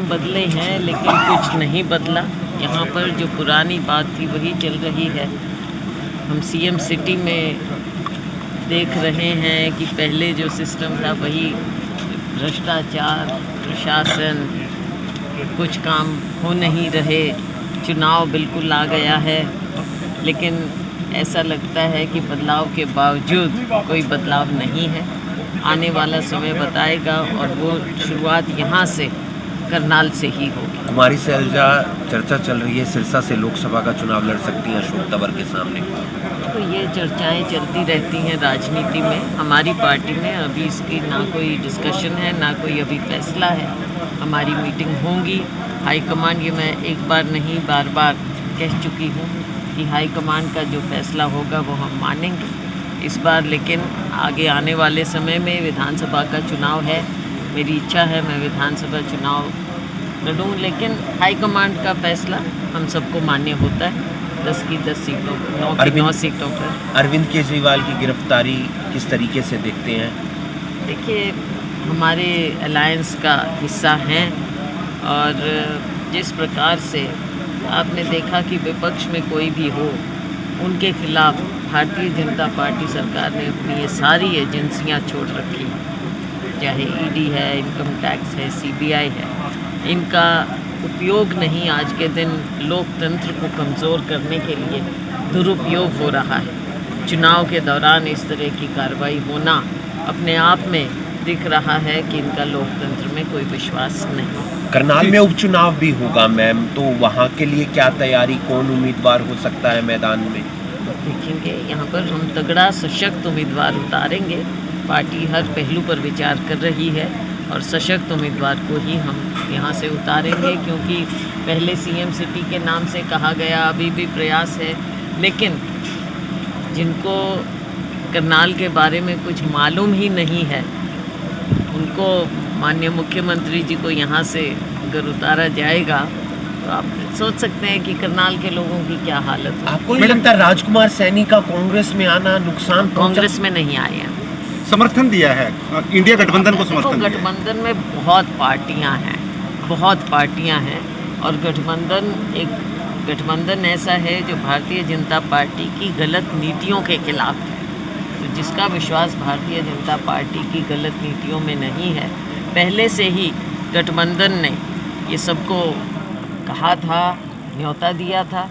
बदले हैं लेकिन कुछ नहीं बदला। यहाँ पर जो पुरानी बात थी वही चल रही है। हम सीएम सिटी में देख रहे हैं कि पहले जो सिस्टम था वही भ्रष्टाचार, प्रशासन, कुछ काम हो नहीं रहे, चुनाव बिल्कुल आ गया है। लेकिन ऐसा लगता है कि बदलाव के बावजूद कोई बदलाव नहीं है। आने वाला समय बताएगा और वो शुरुआत यहाँ से करनाल से ही होगी। कुमारी सैलजा चर्चा चल रही है, सिरसा से लोकसभा का चुनाव लड़ सकती हैं अशोक तंवर के सामने। तो ये चर्चाएं चलती रहती हैं राजनीति में। हमारी पार्टी में अभी इसकी ना कोई डिस्कशन है, ना कोई अभी फैसला है। हमारी मीटिंग होंगी हाईकमांड, ये मैं एक बार नहीं बार बार कह चुकी हूँ कि हाईकमांड का जो फैसला होगा वो हम मानेंगे इस बार। लेकिन आगे आने वाले समय में विधानसभा का चुनाव है, मेरी इच्छा है मैं विधानसभा चुनाव लड़ूं, लेकिन हाईकमांड का फैसला हम सबको मान्य होता है। 10 की 10 सीटों, 9 की 9 सीटों पर। अरविंद केजरीवाल की गिरफ्तारी किस तरीके से देखते हैं? देखिए, हमारे अलायंस का हिस्सा हैं और जिस प्रकार से आपने देखा कि विपक्ष में कोई भी हो, उनके खिलाफ भारतीय जनता पार्टी सरकार ने अपनी ये सारी एजेंसियां छोड़ रखी, चाहे ईडी है, इनकम टैक्स है, सीबीआई है। इनका उपयोग नहीं आज के दिन लोकतंत्र को कमज़ोर करने के लिए दुरुपयोग हो रहा है। चुनाव के दौरान इस तरह की कार्रवाई होना अपने आप में दिख रहा है कि इनका लोकतंत्र में कोई विश्वास नहीं। करनाल में उपचुनाव भी होगा मैम, तो वहाँ के लिए क्या तैयारी, कौन उम्मीदवार हो सकता है मैदान में? देखेंगे, यहाँ पर हम तगड़ा सशक्त उम्मीदवार उतारेंगे। पार्टी हर पहलू पर विचार कर रही है और सशक्त उम्मीदवार को ही हम यहाँ से उतारेंगे, क्योंकि पहले सीएम सिटी के नाम से कहा गया, अभी भी प्रयास है। लेकिन जिनको करनाल के बारे में कुछ मालूम ही नहीं है, उनको माननीय मुख्यमंत्री जी को यहाँ से अगर उतारा जाएगा तो आप सोच सकते हैं कि करनाल के लोगों की क्या हालत है। आपको नहीं लगता राजकुमार सैनी का कांग्रेस में आना नुकसान? कांग्रेस में नहीं आए हैं, समर्थन दिया है, इंडिया गठबंधन को समर्थन दिया है। गठबंधन में बहुत पार्टियां हैं, बहुत पार्टियां हैं और गठबंधन ऐसा है जो भारतीय जनता पार्टी की गलत नीतियों के खिलाफ है। तो जिसका विश्वास भारतीय जनता पार्टी की गलत नीतियों में नहीं है, पहले से ही गठबंधन ने ये सबको कहा था, न्योता दिया था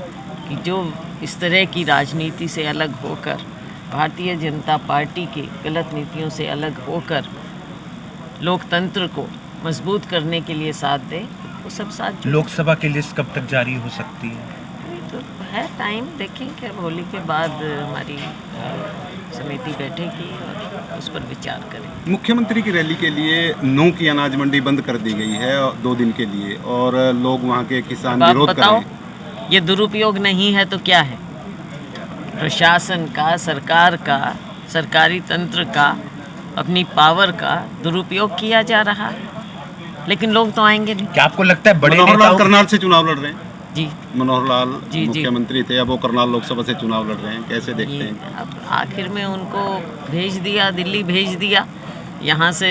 कि जो इस तरह की राजनीति से अलग होकर, भारतीय जनता पार्टी की गलत नीतियों से अलग होकर लोकतंत्र को मजबूत करने के लिए साथ दे, वो सब साथ। लोकसभा की लिस्ट कब तक जारी हो सकती है? तो है टाइम, देखेंगे। होली के बाद हमारी समिति बैठेगी और उस पर विचार करें। मुख्यमंत्री की रैली के लिए नौ की अनाज मंडी बंद कर दी गई है 2 दिन के लिए, और लोग वहाँ के किसान विरोध कर रहे हैं। ये दुरुपयोग नहीं है तो क्या है? प्रशासन का, सरकार का, सरकारी तंत्र का, अपनी पावर का दुरुपयोग किया जा रहा है, लेकिन लोग तो आएंगे नहीं। क्या आपको लगता है बड़े मनोहर लाल नेताओं करनाल से चुनाव लड़ रहे हैं? जी, मनोहर लाल जी, मुख्यमंत्री थे, अब वो करनाल लोकसभा से चुनाव लड़ रहे हैं, कैसे देखते हैं? अब आखिर में उनको भेज दिया, दिल्ली भेज दिया। यहाँ से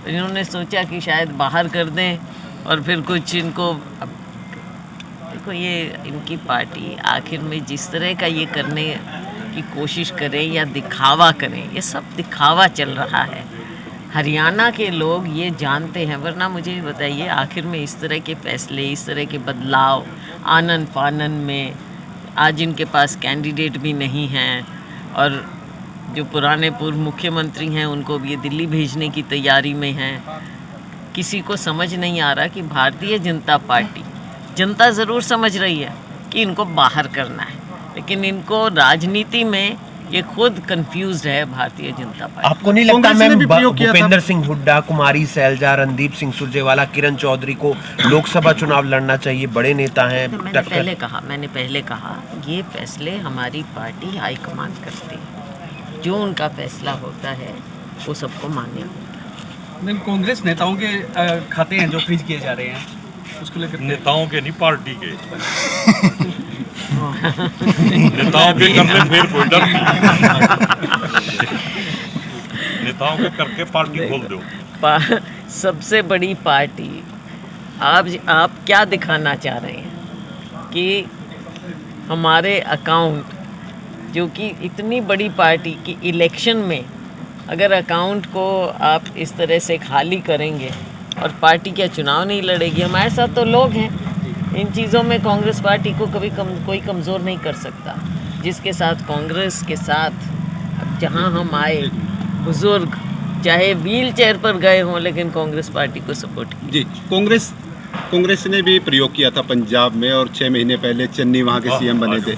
इन्होंने सोचा कि शायद बाहर कर दें और फिर कुछ इनको, अब देखो ये इनकी पार्टी आखिर में जिस तरह का ये करने की कोशिश करे या दिखावा करें, ये सब दिखावा चल रहा है। हरियाणा के लोग ये जानते हैं, वरना मुझे बताइए आखिर में इस तरह के फैसले, इस तरह के बदलाव आनन फानन में, आज इनके पास कैंडिडेट भी नहीं हैं और जो पुराने पूर्व मुख्यमंत्री हैं उनको भी ये दिल्ली भेजने की तैयारी में हैं। किसी को समझ नहीं आ रहा कि भारतीय जनता पार्टी, जनता ज़रूर समझ रही है कि इनको बाहर करना है, लेकिन इनको राजनीति में ये खुद कंफ्यूज है भारतीय जनता पार्टी। आपको नहीं लगता मैम भूपेंद्र सिंह हुड्डा, कुमारी सैलजा, रणदीप सिंह सुरजेवाला, किरण चौधरी को लोकसभा चुनाव लड़ना चाहिए? बड़े नेता हैं। मैंने पहले कहा ये फैसले हमारी पार्टी हाईकमांड करती है, जो उनका फैसला होता है वो सबको मान्य होता है। कांग्रेस नेताओं के खाते हैं जो फ्रीज किए जा रहे हैं, उसको लेकर नेताओं के नहीं, पार्टी के नेताओं के करने फिर कोई डर नहीं। नेताओं के करके पार्टी खोल दो। सबसे बड़ी पार्टी आप क्या दिखाना चाह रहे हैं कि हमारे अकाउंट, जो कि इतनी बड़ी पार्टी की इलेक्शन में अगर अकाउंट को आप इस तरह से खाली करेंगे और पार्टी क्या चुनाव नहीं लड़ेगी? हमारे साथ तो लोग हैं, इन चीज़ों में कांग्रेस पार्टी को कभी कोई कमज़ोर नहीं कर सकता। जिसके साथ कांग्रेस के साथ अब जहाँ हम आए, बुज़ुर्ग चाहे व्हील चेयर पर गए हों, लेकिन कांग्रेस पार्टी को सपोर्ट किया। जी, कांग्रेस ने भी प्रयोग किया था पंजाब में, और 6 महीने पहले चन्नी वहाँ के सीएम बने थे।